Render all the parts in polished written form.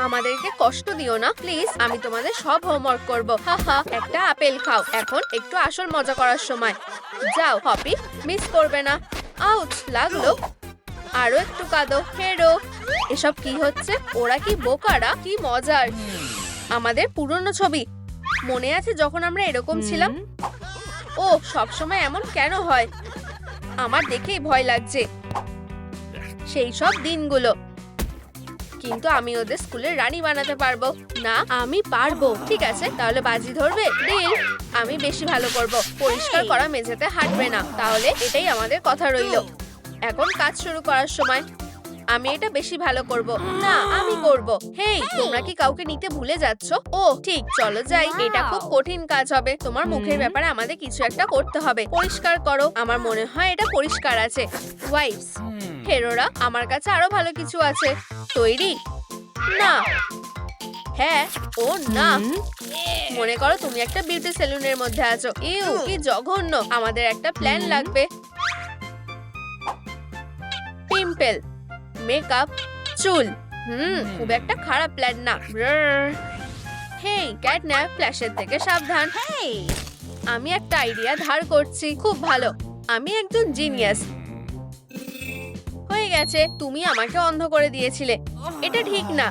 আমাদেরকে কষ্ট দিও না প্লিজ, আমি তোমাদের সব হোমওয়ার্ক করব। হাহা, একটা আপেল খাও। এখন একটু আসল মজা করার সময়। যাও হপি, মিস করবে না। আউচ, লাগলো। আরো একটু কাঁদো। হেরো, এসব কি হচ্ছে? ওরা কি বোকারা? কি মজার। আমাদের পুরনো ছবি মনে আছে যখন আমরা এরকম ছিলাম? ও সবসময় এমন কেন হয়? আমার দেখেই ভয় লাগছে সেই সব দিনগুলো। কিন্তু আমি ওদের স্কুলের রানী বানাতে পারবো না। আমি পারবো। ঠিক আছে, তাহলে বাজি ধরবে? ডিল। আমি বেশি ভালো করব। পরিষ্কার করা মেঝেতে হাঁটবে না। তাহলে এটাই আমাদের কথা রইলো। এখন কাজ শুরু করার সময়। আমি এটা বেশি ভালো করব না, আমি করব। হেই, তোমরা কি কাউকে নিতে ভুলে যাচ্ছ? ও ঠিক, চলো যাই। এটা খুব কঠিন কাজ হবে। তোমার মুখের ব্যাপারে আমাদের কিছু একটা করতে হবে। পরিষ্কার করো। আমার মনে হয় এটা পরিষ্কার আছে। ওয়াইপস। হেরোরা, আমার কাছে আরো ভালো কিছু আছে। তৈরি? না। হ্যাঁ। ও না। মনে করো তুমি একটা বিউটি সেলুনের মধ্যে আছো। ইউ, কি জঘন্য। আমাদের একটা প্ল্যান লাগবে। পিম্পল, মেকআপ, চুল। খুব একটা খারাপ প্ল্যান না। হেই ক্যাটন্যাপ, ফ্ল্যাশের থেকে সাবধান। আমি একটা আইডিয়া ধার করছি। খুব ভালো। আমি একজন জিনিয়াস। হয়ে গেছে। তুমি আমাকে অন্ধ করে দিয়েছিলে। এটা ঠিক না।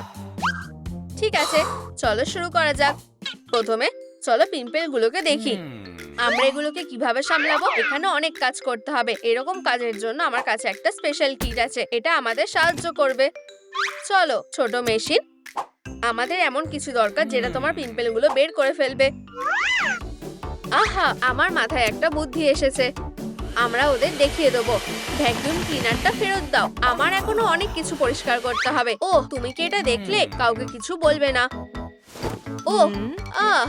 ঠিক আছে, চলো শুরু করা যাক। প্রথমে চলো পিম্পল গুলোকে দেখি। আমরা এগুলোকে কিভাবে সামলাবো? এখানে অনেক কাজ করতে হবে। এরকম কাজের জন্য আমার কাছে একটা স্পেশাল কিট আছে। এটা আমাদের সাহায্য করবে। চলো, ছোট মেশিন। আমাদের এমন কিছু দরকার যেটা তোমার পিম্পল গুলো বের করে ফেলবে। আহা, আমার মাথায় একটা বুদ্ধি এসেছে। আমরা ওদের দেখিয়ে দেবো। ভ্যাকুয়াম ক্লিনারটা ফেরত দাও। আমার এখনো অনেক কিছু পরিষ্কার করতে হবে। ও, তুমি কি এটা দেখলে? কাউকে কিছু বলবে না। ও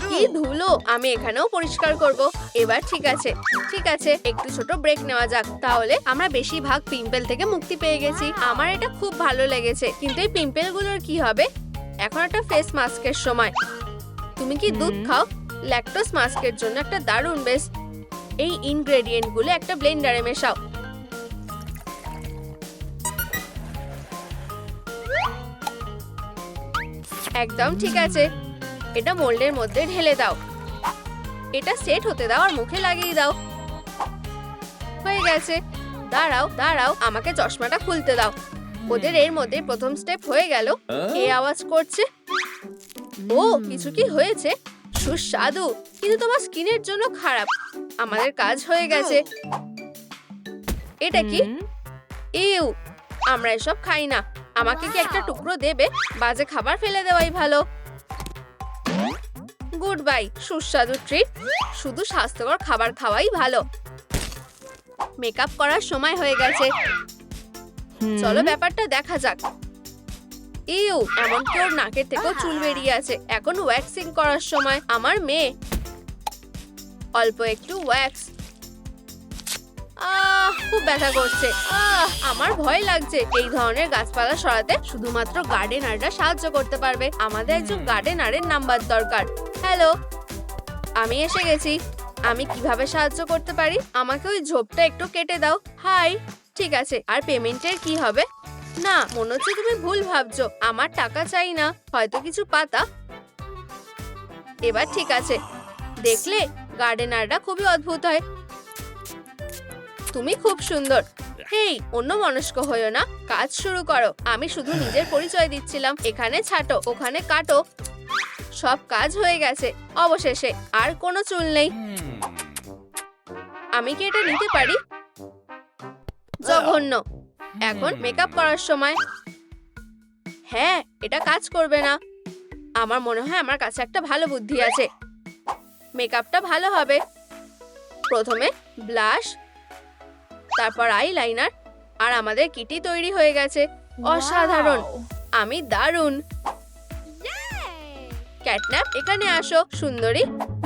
কি ধুলো। আমি এখানেও পরিষ্কার করব। এবার ঠিক আছে। ঠিক আছে, একটু ছোট ব্রেক নেওয়া যাক। তাহলে আমরা বেশিরভাগ পিম্পল থেকে মুক্তি পেয়ে গেছি। আমার এটা খুব ভালো লেগেছে। কিন্তু এই পিম্পল গুলোর কি হবে? এখন একটা ফেস মাস্কের সময়। তুমি কি দুধ খাও? ল্যাকটোজ মাস্কের জন্য একটা দারুণ বেস। এই ইনগ্রেডিয়েন্ট গুলো একটা ব্লেন্ডারে মেশাও। একদম ঠিক আছে। এটা মোল্ডের মধ্যে ঢেলে দাও। এটা সেট হতে দাও আর মুখে লাগিয়ে দাও। হয়ে গেছে। দাঁড়াও দাঁড়াও, আমাকে চশমাটা খুলতে দাও। ওদের এর মধ্যে প্রথম স্টেপ হয়ে গেল। কে আওয়াজ করছে? ও, কিছু কি হয়েছে? সুস্বাদু, কিন্তু তোমার স্কিনের জন্য খারাপ। আমাদের কাজ হয়ে গেছে। এটা কি? ইউ, আমরা এসব খাই না। আমাকে কি একটা টুকরো দেবে? বাজে খাবার ফেলে দেওয়াই ভালো। গুড বাই, সুস্বাদু ট্রিট। শুধু স্বাস্থ্যকর খাবার খাওয়াই ভালো। মেকআপ করার সময় হয়ে গেছে। চলো ব্যাপারটা দেখা যাক। ইউ, এমনকি ওর নাকের থেকেও চুল বেরিয়ে আছে। এখন ওয়্যাক্সিং করার সময়। আমার মেয়ে। অল্প একটু ওয়্যাক্স। খুব ব্যথা করছে। আমার ভয় লাগছে। এই ধরনের গাছপালা সরাতে শুধুমাত্র গার্ডেনাররা সাহায্য করতে পারবে। আমাদের একজন গার্ডেনারের নাম্বার দরকার। হ্যালো, আমি এসে গেছি। আমি কিভাবে সাহায্য করতে পারি? আমাকে ওই ঝোপটা একটু কেটে দাও। হাই। ঠিক আছে, আর পেমেন্টের কি হবে? না, মনে হচ্ছে তুমি ভুল ভাবছো। আমার টাকা চাই না, হয়তো কিছু পাতা। এবার ঠিক আছে। দেখলে, গার্ডেনাররা খুবই অদ্ভুত হয়। তুমি খুব সুন্দর। হেই, অন্য মনস্ক হইও না। কাজ শুরু করো। আমি শুধু নিজের পরিচয় দিচ্ছিলাম। এখানে ছাটো, ওখানে কাটো। সব কাজ হয়ে গেছে। অবশেষে আর কোনো চুল নেই। আমি কি এটা নিতে পারি? জঘন্য। এখন মেকআপ করার সময়। হ্যাঁ, এটা কাজ করবে না। আমার মনে হয় আমার কাছে একটা ভালো বুদ্ধি আছে। মেকআপটা ভালো হবে। প্রথমে ব্লাশ, তারপর আইলাইনার, আর আমাদের কিটি তৈরি হয়ে গেছে। অসাধারণ। আমি দারুণ। ক্যাটন্যাপ, এখানে আসো। সুন্দরী।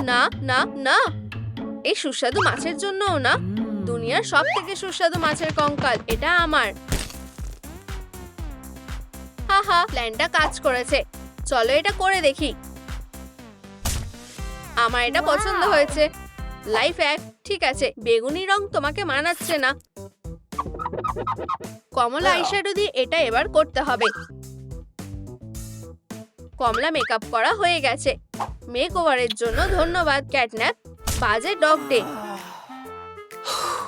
না না না, এই সুস্বাদু মাছের জন্যও না। দুনিয়ার সব থেকে সুস্বাদু মাছের কঙ্কাল। এটা আমার। হাহা, প্ল্যানটা কাজ করেছে। চলো এটা করে দেখি। আমার এটা পছন্দ হয়েছে। Life hack. ঠিক আছে, বেগুনি রং তোমাকে মানাচ্ছে না। কমলা আইশ্যাডো দিয়ে এটা এবার করতে হবে। কমলা মেকআপ করা হয়ে গেছে। মেকওভারের জন্য ধন্যবাদ ক্যাটন্যাপ। বাজে ডগ ডে।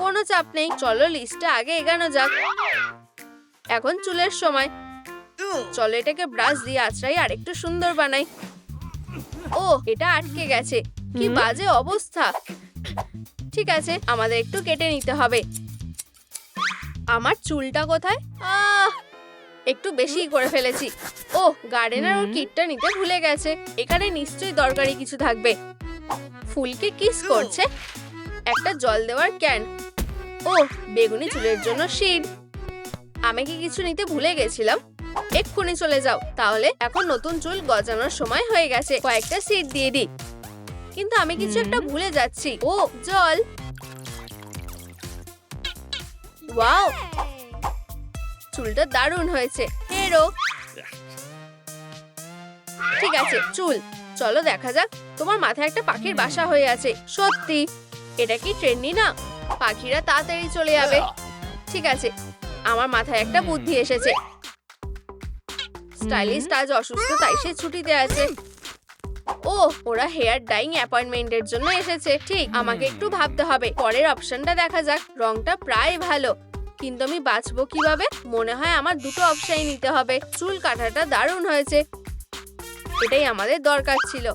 কোনো চাপ নেই, চলো লিস্টে আগে এগানো যাক। এখন চুলের সময়। চলো এটাকে ব্রাশ দিয়ে আঁচড়াই আর একটু সুন্দর বানাই। ও, এটা আটকে গেছে, কি বাজে অবস্থা। ঠিক আছে, আমাদের একটু কেটে নিতে হবে। আমার চুলটা কোথায়? একটু বেশি করে ফেলেছি। ও, গার্ডেনার ওর কিটটা নিতে ভুলে গেছে। এখানে নিশ্চয়ই দরকারি কিছু থাকবে। ফুলকে কিস করছে। একটা জল দেওয়ার ক্যান। ও, বেগুনি চুলের জন্য শিড। আমি কি কিছু নিতে ভুলে গেছিলাম? এক্ষুনি চলে যাও। তাহলে এখন নতুন চুল গজানোর সময় হয়ে গেছে। কয়েকটা সিড দিয়ে দিই। কিন্তু আমি কিছু একটা ভুলে যাচ্ছি। ও, জল। ওয়াও, চুলটা দারুণ হয়েছে। হেরো। ঠিক আছে, চুল। চলো দেখা যাক। তোমার মাথায় একটা পাখির বাসা হয়ে আছে। সত্যি? এটা কি ট্রেন্ডি না? পাখিরা তাড়াতাড়ি চলে যাবে। ঠিক আছে, আমার মাথায় একটা বুদ্ধি এসেছে। স্টাইলিস্ট আজ অসুস্থ, তাই সে ছুটিতে আছে। ও, ওরা হেয়ার ডাইং অ্যাপয়েন্টমেন্টের জন্য এসেছে। ঠিক, আমাকে একটু ভাবতে হবে। পরের অপশনটা দেখা যাক। রংটা প্রায় ভালো, কিন্তু আমি বাঁচবো কিভাবে? মনে হয় আমার দুটো অপশনই নিতে হবে। চুল কাটাটা দারুণ হয়েছে। এটাই আমাদের দরকার ছিল।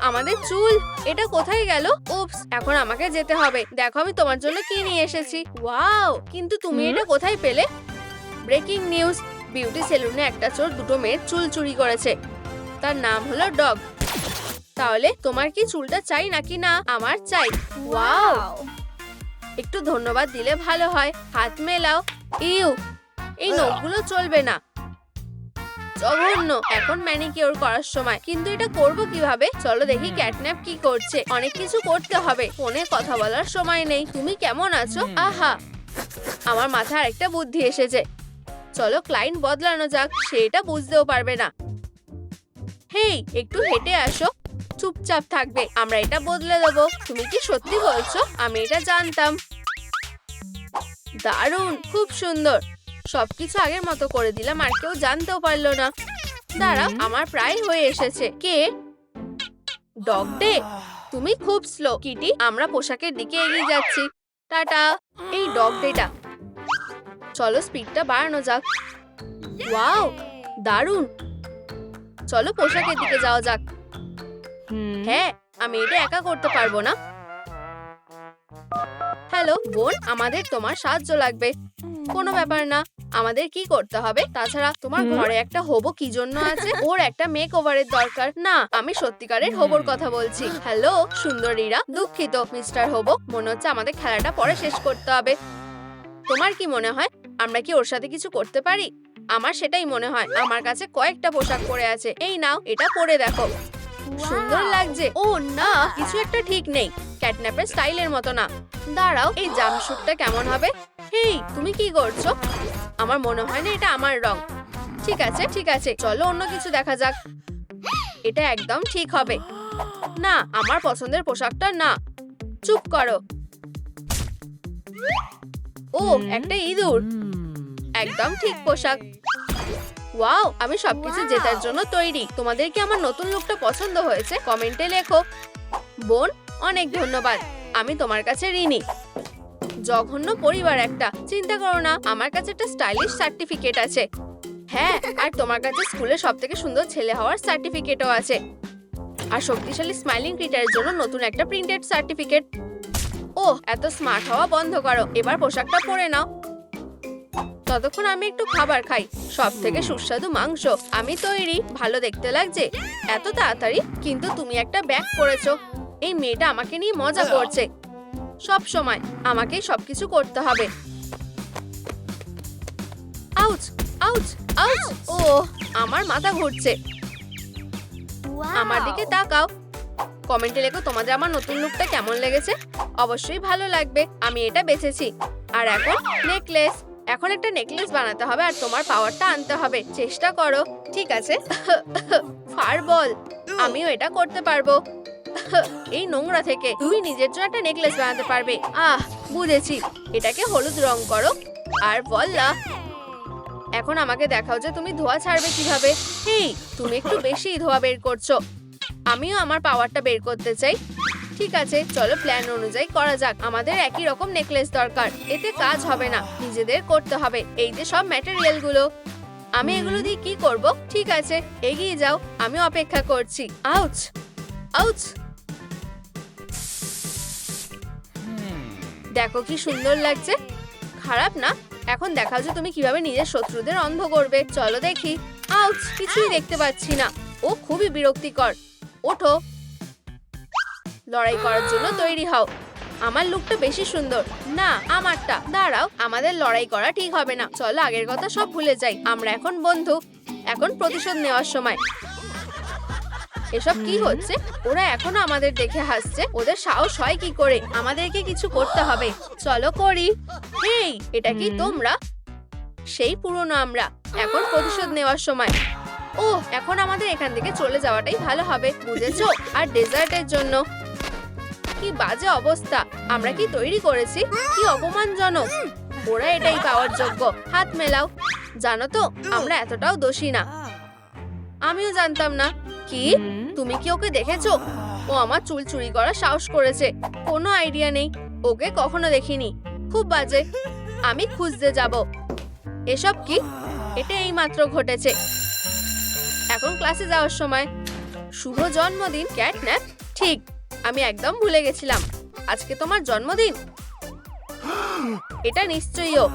আমাদের চুল, এটা কোথায় গেল? উপস, এখন আমাকে যেতে হবে। দেখো আমি তোমার জন্য কি নিয়ে এসেছি। ওয়াও, কিন্তু তুমি এটা কোথায় পেলে? ব্রেকিং নিউজ, বিউটি সেলুনে একটা চোর দুটো মেয়ের চুল চুরি করেছে। তার নাম হলো ডগ। তাহলে তোমার কি চুলটা চাই নাকি না? আমার চাই। ওয়াও, একটু ধন্যবাদ দিলে ভালো হয়। হাত মেলাও। ইউ, এই নখগুলো চলবে না, জঘন্য। এখন ম্যানিকিউর করার সময়, কিন্তু এটা করব কিভাবে? চলো দেখি ক্যাটন্যাপ কি করছে। অনেক কিছু করতে হবে, ফোনে কথা বলার সময় নেই। তুমি কেমন আছো? আহা, আমার মাথায় আরেকটা বুদ্ধি এসেছে। চলো ক্লায়েন্ট বদলানো যাক, সে এটা বুঝতেও পারবে না। হেই, একটু হেঁটে আসো। চুপচাপ থাকবে, আমরা এটা বদলে দেবো। তুমি কি সত্যি বলছো? আমি এটা জানতাম। দারুণ, খুব সুন্দর। সবকিছু আগের মতো করে দিলাম, আর কেউ জানতেও পারলো না। দাঁড়াও, আমার প্রায় হয়ে এসেছে। কে? Dog day. তুমি খুব স্লো কিটি। আমরা পোশাকের দিকে এগিয়ে যাচ্ছি। টাটা। এই ডগ ডেটা। চলো স্পিডটা বাড়ানো যাক। ওয়াও, দারুণ। চলো পোশাকের দিকে যাওয়া যাক। হ্যাঁ, আমি এটা একা করতে পারবো না। হ্যালো বোন, আমাদের তোমার সাহায্য লাগবে। কোনো ব্যাপার না, আমাদের কি করতে হবে? তাছাড়া তোমার ঘরে একটা হবো কি জন্য আছে? ওর একটা মেক ওভারের দরকার। না, আমি সত্যিকারের হবোর কথা বলছি। হ্যালো সুন্দরীরা, দুঃখিত মিস্টার হবো, মনে হচ্ছে আমাদের খেলাটা পরে শেষ করতে হবে। তোমার কি মনে হয় আমরা কি ওর সাথে কিছু করতে পারি? আমার সেটাই মনে হয়। আমার কাছে কয়েকটা পোশাক পরে আছে। এই নাও, এটা পরে দেখো। সুন্দর লাগছে। ও না, কিছু একটা ঠিক নেই। ক্যাটন্যাপের স্টাইলের মতো না। দাঁড়াও, এই জাম্পস্যুটটা কেমন হবে? হেই, তুমি কি করছো? আমার মনে হয় না এটা আমার রং। ঠিক আছে ঠিক আছে, চলো অন্য কিছু দেখা যাক। এটা একদম ঠিক হবে না। আমার পছন্দের পোশাকটা না। চুপ করো। ও, একটা ইঁদুর। একদম ঠিক পোশাক। ওয়াও, আমি সবকিছু জেতার জন্য তৈরি। তোমাদের কি আমার নতুন লুকটা পছন্দ হয়েছে? কমেন্টে লেখো। বোন, অনেক ধন্যবাদ। আমি তোমার কাছে ঋণী। জঘন্য পরিবার একটা। চিন্তা করো না, আমার কাছে একটা স্টাইলিশ সার্টিফিকেট আছে। হ্যাঁ, আর তোমার কাছে স্কুলে সবথেকে সুন্দর ছেলে হওয়ার সার্টিফিকেটও আছে। আর শক্তিশালী স্মাইলিং ক্রিটারের জন্য নতুন একটা প্রিন্টেড সার্টিফিকেট। ও, এত স্মার্ট হওয়া বন্ধ করো। এবার পোশাকটা পরে নাও। ততক্ষণ আমি একটু খাবার খাই। সব থেকে সুস্বাদু মাংস। আমি তৈরি। ভালো দেখতে লাগছে? এত তাড়াতাড়ি? কিন্তু তুমি একটা ব্যাগ পরেছো। এই মেয়েটা আমাকে নিয়ে মজা করছে। সব সময় আমাকেই সবকিছু করতে হবে। Ouch ouch ouch. ও, আমার মাথা ঘুরছে। আমার দিকে তাকাও। কমেন্টে লেখো তোমাদের আমার নতুন লুকটা কেমন লেগেছে। অবশ্যই ভালো লাগবে। আমি এটা বেছেছি। আর এখন নেকলেস। এখন একটা নেকলেস বানাতে হবে আর তোমার পাওয়ারটা আনতে হবে। চেষ্টা করো। ঠিক আছে। ফার বল। আমিও এটা করতে পারবো। এই নোংরা থেকে তুমি নিজের জন্য একটা নেকলেস বানাতে পারবে। বুঝেছি। এটাকে হলুদ রং করো আর বললা। এখন আমাকে দেখাও যে তুমি ধোঁয়া ছাড়বে কিভাবে। হেই, তুমি একটু বেশি ধোঁয়া বের করছো। আমিও আমার পাওয়ারটা বের করতে চাই। ঠিক আছে, চলো প্ল্যান অনুযায়ী করা যাক। আমাদের একই রকম নেকলেস দরকার, এতে কাজ হবে না, নিজেদের করতে হবে। এই যে সব ম্যাটেরিয়াল গুলো, আমি এগুলো দিয়ে কি করব? ঠিক আছে, এগিয়ে যাও, আমি অপেক্ষা করছি। আউচ আউচ, দেখো কি সুন্দর লাগছে। খারাপ না? এখন দেখাও যে তুমি কিভাবে নিজের শত্রুদের অন্ধ করবে। চলো দেখি। আউচ, কিছুই দেখতে পাচ্ছি না। ও খুবই বিরক্তিকর। ওঠো, লড়াই করার জন্য তৈরি হও। আমার লুকটা বেশি সুন্দর না আমারটা। দাঁড়াও, আমাদের লড়াই করা ঠিক হবে না। চলো আগের কথা সব ভুলে যাই। আমরা এখন বন্ধু। এখন প্রতিশোধ নেওয়ার সময়। এসব কি হচ্ছে? ওরা এখনো আমাদের দেখে হাসছে। ওদের সাহস হয় কি করে? আমাদেরকে কিছু করতে হবে। চলো করি। হেই, এটা কি তোমরা? সেই পুরনো আমরা। এখন প্রতিশোধ নেওয়ার সময়। ও, এখন আমাদের এখান থেকে চলে যাওয়াটাই ভালো হবে, বুঝেছো? আর ডেজার্টের জন্য কি বাজে অবস্থা। আমরা কি তৈরি করেছি? কি অপমানজনক। ওরা এটাই পাওয়ার যোগ্য। হাত মেলাও। জানো তো, আমরা এতটাও দোষী না। আমিও জানতাম না। কি, তুমি কি ওকে দেখেছো? ও আমার চুল চুরি করার সাহস করেছে। কোনো আইডিয়া নেই, ওকে কখনো দেখিনি। খুব বাজে। আমি খুঁজতে যাব। এসব কি? এটা এইমাত্র ঘটেছে। এখন ক্লাসে যাওয়ার সময়। শুভ জন্মদিন ক্যাটন্যাপ। ঠিক, আমি একদম ভুলে গেছিলাম। আজকে তোমার জন্মদিন। এটা নিশ্চয়ই ও।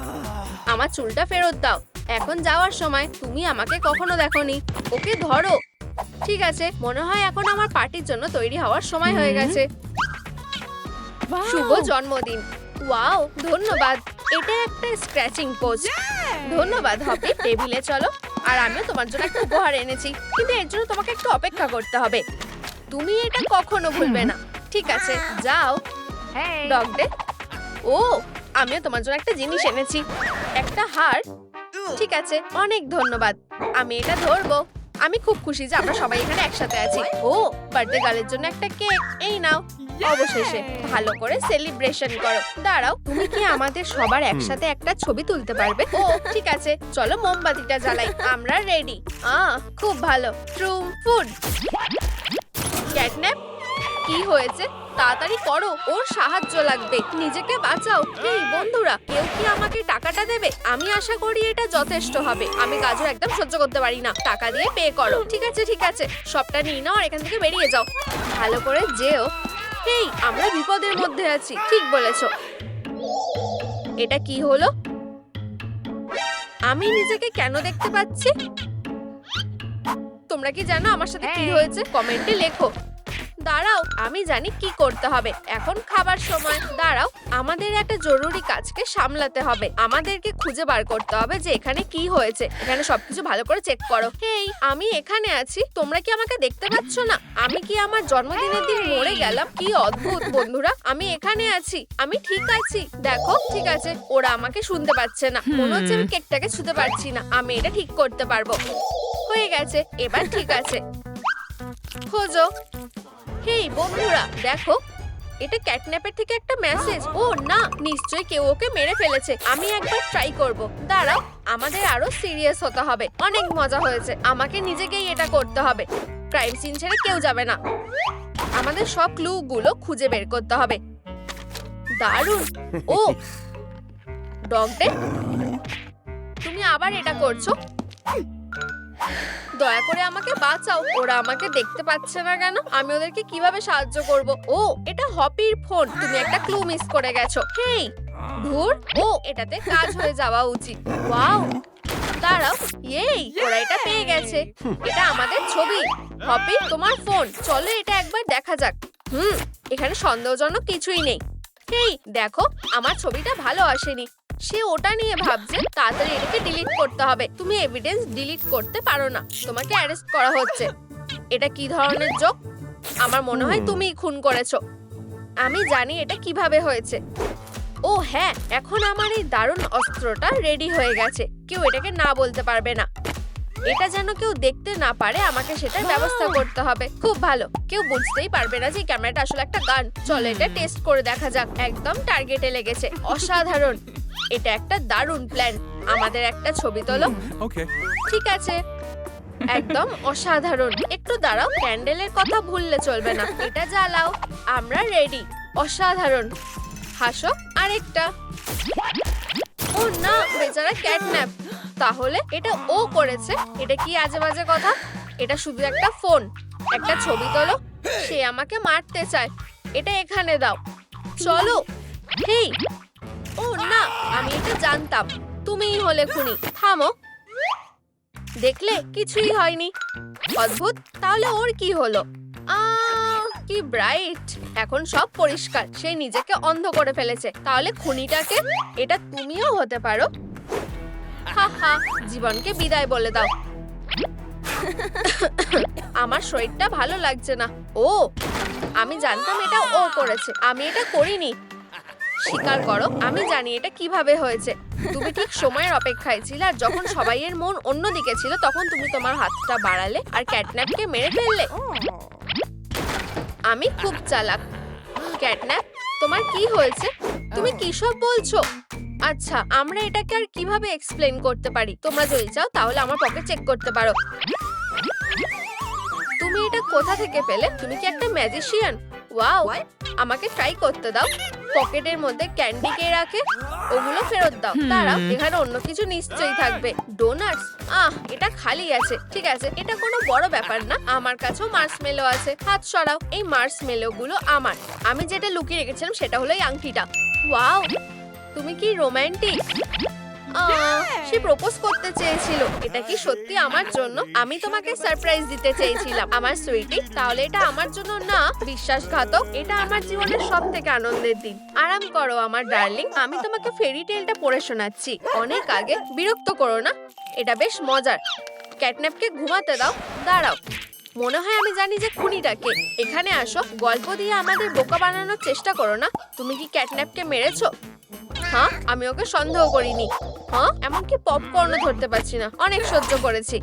আমার চুলটা ফেরত দাও। এখন যাওয়ার সময়। তুমি আমাকে কখনো দেখোনি। ওকে ধরো। ঠিক আছে, মনে হয় এখন আমার পার্টির জন্য তৈরি হওয়ার সময় হয়ে গেছে। শুভ জন্মদিন। ওয়াও, ধন্যবাদ। এটা একটা স্ক্র্যাচিং পোজ। ধন্যবাদ হপি। টেবিলে চলো। আর আমিও তোমার জন্য একটা উপহার এনেছি, কিন্তু এর জন্য তোমাকে একটু অপেক্ষা করতে হবে। তুমি এটা কখনো ভুলবে না। ঠিক আছে, যাও। Dog day. ও, আমিও তোমার জন্য একটা জিনিস এনেছি, একটা হার। ঠিক আছে, অনেক ধন্যবাদ। আমি এটা ধরবো। আমি খুব খুশি যে আমরা সবাই এখানে একসাথে আছি। ও, বার্থডে গার্লের জন্য একটা কেক। এই নাও। অবশেষে ভালো করে সেলিব্রেশন করো। দাঁড়াও, তুমি কি আমাদের সবার একসাথে একটা ছবি তুলতে পারবে? ও ঠিক আছে, চলো মোমবাতিটা জ্বালাই। আমরা রেডি। খুব ভালো। ট্রুম ফুড। ক্যাটন্যাপ, কি হয়েছে? তাড়াতাড়ি করো, ওর সাহায্য লাগবে। নিজেকে বাঁচাও। এই বন্ধুরা, কেউ কি আমাকে টাকাটা দেবে? আমি আশা করি এটা যথেষ্ট হবে। আমি গাজর একদম সহ্য করতে পারি না। টাকা দিয়ে পে করো। ঠিক আছে ঠিক আছে, সবটা নিয়ে নাও আর এখান থেকে বেরিয়ে যাও। ভালো করে যেও। এই, আমরা বিপদের মধ্যে আছি। ঠিক বলেছো। এটা কি হলো? আমি নিজেকে কেন দেখতে পাচ্ছি? তোমরা কি জানো আমার সাথে কি হয়েছে? কমেন্টে লেখো। দাঁড়াও, আমি জানি কি করতে হবে। এখন খাবার সময়। দাঁড়াও, আমাদের একটা জরুরি কাজকে সামলাতে হবে। আমাদেরকে খুঁজে বার করতে হবে যে এখানে কি হয়েছে। এখানে সবকিছু ভালো করে চেক করো। হেই, আমি এখানে আছি। তোমরা কি আমাকে দেখতে পাচ্ছ না? আমি কি আমার জন্মদিনের দিন মরে গেলাম? কি অদ্ভুত বন্ধুরা, আমি এখানে আছি। আমি ঠিক আছি। দেখো, ঠিক আছে, ওরা আমাকে শুনতে পাচ্ছে না। মনে হচ্ছে আমি কেকটাকে ছুঁতে পারছি না। আমি এটা ঠিক করতে পারবো। হয়ে গেছে, এবার ঠিক আছে। খোঁজো। হেই বন্ধুরা, দেখো, এটা ক্যাটন্যাপের থেকে একটা মেসেজ। ও না, নিশ্চয়ই কেউ ওকে মেরে ফেলেছে। আমি একবার ট্রাই করব। দাঁড়াও, আমাদের আরো সিরিয়াস হতে হবে। অনেক মজা হয়েছে। আমাকে নিজেকেই এটা করতে হবে। ক্রাইম সিন ছেড়ে কেউ যাবে না। আমাদের সব ক্লু গুলো খুঁজে বের করতে হবে। দারুণ। ও, ডগ ডে, তুমি আবার এটা করছো? দয়া করে আমাকে বাঁচাও। ওরা আমাকে দেখতে পাচ্ছে না কেন? আমি ওদেরকে কিভাবে সাহায্য করব? ও, এটা হপির ফোন। তুমি একটা ক্লু মিস করে গেছো। হেই, ধুর। ও, এটাতে কাজ হয়ে যাওয়া উচিত। ওয়াও, দাঁড়াও। এই, ওরা এটা পেয়ে গেছে। এটা আমাদের ছবি। হপি, তোমার ফোন। চলো এটা একবার দেখা যাক। এখানে সন্দেহজনক কিছুই নেই। হেই, দেখো, আমার ছবিটা ভালো আসেনি। সে ওটা নিয়ে ভাবছে। তাড়াতাড়ি এটাকে ডিলিট করতে হবে। তুমি এভিডেন্স ডিলিট করতে পারো না। তোমাকে অ্যারেস্ট করা হচ্ছে। এটা কি ধরনের জোক? আমার মনে হয় তুমিই খুন করেছো। আমি জানি এটা কিভাবে হয়েছে। ও হ্যাঁ, এখন আমার এই দারুণ অস্ত্রটা রেডি হয়ে গেছে। কেউ এটাকে না বলতে পারবে না। এটা যেন কেউ দেখতে না পারে। আমাকে সেটার ব্যবস্থা করতে হবে। খুব ভালো, কেউ বুঝতেই পারবে না যে ক্যামেরাটা আসলে একটা গান। চলো এটা টেস্ট করে দেখা যাক। একদম টার্গেটে লেগেছে। অসাধারণ। এটা একটা দারুণ প্ল্যান। আমাদের একটা ছবি তোলো। Okay. ঠিক আছে, একদম অসাধারণ। একটু দাঁড়াও, ক্যান্ডেলের কথা ভুললে চলবে না। এটা জ্বালাও। আমরা রেডি। অসাধারণ। হাসো। আরেকটা। ও না, বেচারা ক্যাটন্যাপ। তাহলে এটা ও করেছে? এটা কি আজে বাজে কথা? এটা শুধু একটা ফোন। একটা ছবি তোলো। সে আমাকে মারতে চায়। এটা এখানে দাও। চলো। হেই। ও না, আমি এটা জানতাম। তুমিই হলে খুনি। থামো। দেখলে কিছুই হয়নি। অদ্ভুত। তাহলে ওর কি হলো? কি ব্রাইট। এখন সব পরিষ্কার। সে নিজেকে অন্ধ করে ফেলেছে। তাহলে খুনিটাকে? এটা তুমিও হতে পারো। হা হা, জীবনকে বিদায় বলে দাও। আমার শরীরটা ভালো লাগছে না। ও, আমি জানতাম এটা ও করেছে। আমি এটা করিনি। স্বীকার করো, আমি জানি এটা কিভাবে হয়েছে। তুমি ঠিক সময়ের অপেক্ষায় ছিলে, আর যখন সবাইয়ের মন অন্যদিকে ছিল তখন তুমি তোমার হাতটা বাড়ালে আর ক্যাটন্যাপকে মেরে ফেললে। আমি খুব চালাক। ক্যাটন্যাপ, তোমার কি হয়েছে? তুমি কি সব বলছো? আচ্ছা, আমরা এটাকে আর কিভাবে এক্সপ্লেইন করতে পারি? তোমরা যদি চাও তাহলে আমার পকেট চেক করতে পারো। তুমি এটা কোথা থেকে পেলে? তুমি কি একটা ম্যাজিশিয়ান? ওয়াও, আমাকে ট্রাই করতে দাও। পকেটের মধ্যে ক্যান্ডি কে রাখে? ওগুলো ফেরত দাও। দাঁড়াও, এখানে অন্য কিছু নিশ্চয়ই থাকবে। ডোনাটস? এটা খালি আছে। ঠিক আছে, এটা কোনো বড় ব্যাপার না। আমার কাছেও মার্শমেলো আছে। হাত সরাও। এই মার্শমেলো গুলো আমার। আমি যেটা লুকিয়ে রেখেছিলাম সেটা হলো এই আংটিটা। ওয়াও, তুমি কি রোমান্টিক। সে প্রপোজ করতে চেয়েছিল। এটা কি সত্যি আমার জন্য? আমি তোমাকে সারপ্রাইজ দিতে চেয়েছিলাম আমার সুইটি। তাহলে এটা আমার জন্য না? বিশ্বাসঘাতক। এটা আমার জীবনের সবথেকে আনন্দের দিন। আরাম করো আমার ডার্লিং। আমি তোমাকে ফেরি টেলটা পড়ে শোনাচ্ছি অনেক আগে। বিরক্ত করো না, এটা বেশ মজার। ক্যাটন্যাপকে ঘুমাতে দাও। দাঁড়াও, মনে হয় আমি জানি যে খুনিটাকে। এখানে আসো। গল্প দিয়ে আমাদের বোকা বানানোর চেষ্টা করো না। তুমি কি ক্যাটন্যাপকে মেরেছো? হ্যাঁ, আমি ওকে সন্দেহ করিনি। হ্যাঁ, এমনকি পপকর্নও ধরতে পারছি না। অনেক সহ্য করেছি।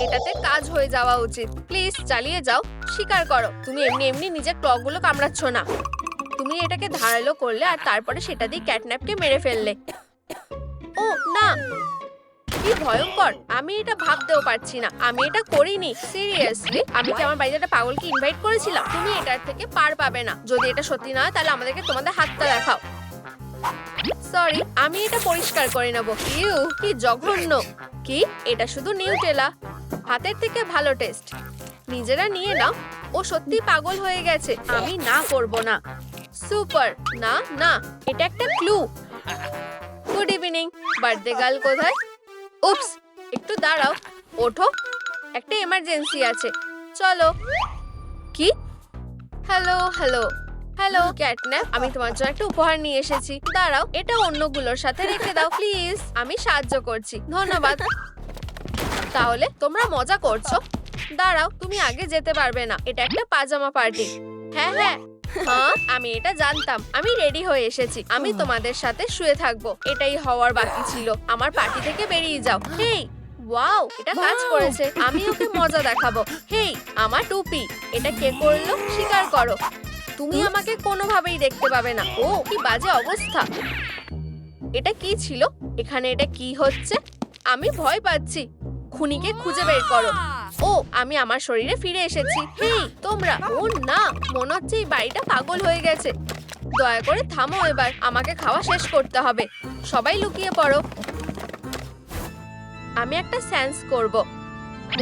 এটাতে কাজ হয়ে যাওয়া উচিত। প্লিজ চালিয়ে যাও। স্বীকার করো, তুমি এমনি এমনি নিজের ক্লগুলো কামড়াচ্ছ না। তুমি এটাকে ধারালো করলে আর তারপরে সেটা দিয়ে ক্যাটন্যাপকে মেরে ফেললে। ও না, কি ভয়ঙ্কর। আমি এটা ভাবতেও পারছি না। আমি এটা করিনি। সিরিয়াসলি, আমি কি আমার বাড়িতে একটা পাগলকে ইনভাইট করেছিলাম? তুমি এটার থেকে পার পাবে না। যদি এটা সত্যি না হয় তাহলে আমাদেরকে তোমাদের হাতটা দেখাও। সরি, আমি এটা পরিষ্কার করে নেব। ইউ, কি জঘন্য। কি, এটা শুধু নিউটেলা। হাতের থেকে ভালো টেস্ট। নিজেরা নিয়ে নাও। ও সত্যি পাগল হয়ে গেছে। আমি না করব না। সুপার। না না, এটা একটা clue. Good evening. Birthday girl কোথায়? উপস, একটু দাঁড়াও। ওঠো, একটা এমার্জেন্সি আছে। চলো। কি? হ্যালো হ্যালো হ্যালো ক্যাটন্যাপ, আমি তোমার জন্য একটা উপহার নিয়ে এসেছি। দাঁড়াও, এটা অন্যগুলোর সাথে রেখে দাও প্লিজ। আমি সাহায্য করছি। ধন্যবাদ। তাহলে তোমরা মজা করছো? দাঁড়াও, তুমি আগে যেতে পারবে না। এটা একটা পাজামা পার্টি। হ্যাঁ হ্যাঁ হ্যাঁ, আমি এটা জানতাম। আমি রেডি হয়ে এসেছি। আমি তোমাদের সাথে শুয়ে থাকবো। এটাই হওয়ার বাকি ছিল। আমার পার্টি থেকে বেরিয়ে যাও। হেই, ওয়াও, এটা কাজ করেছে। আমি ওকে মজা দেখাবো। হেই, আমার টুপি। এটা কে করলো? স্বীকার করো। তুমি আমাকে কোনোভাবেই দেখতে পাবে না। ও, কি বাজে অবস্থা। এটা কি ছিল? এখানে এটা কি হচ্ছে? আমি ভয় পাচ্ছি। খুনিকে খুঁজে বের করো। ও, আমি আমার শরীরে ফিরে এসেছি। হেই, তোমরা। ও না, মনে হচ্ছে এই বাড়িটা পাগল হয়ে গেছে। দয়া করে থামো এবার। আমাকে খাওয়া শেষ করতে হবে। সবাই লুকিয়ে পড়ো। আমি একটা সেন্স করব।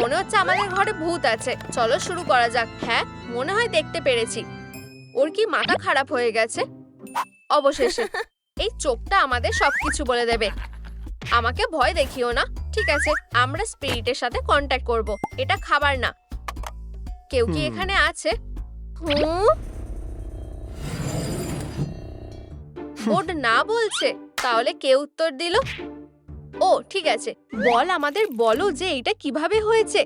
মনে হচ্ছে আমাদের ঘরে ভূত আছে। চলো শুরু করা যাক। হ্যাঁ, মনে হয় দেখতে পেরেছি। ওর কি মাথা খারাপ হয়ে গেছে? অবশেষে এই চোখটা আমাদের সবকিছু বলে দেবে। আমাকে ভয় দেখিও না। ঠিক আছে, আমরা স্পিরিটের সাথে কন্ট্যাক্ট করব। এটা খাবার না। কেউ কি এখানে আছে? ওড না বলছে। তাহলে কে উত্তর দিল? ও ঠিক আছে, বল আমাদের, বলো যে এটা কিভাবে হয়েছে।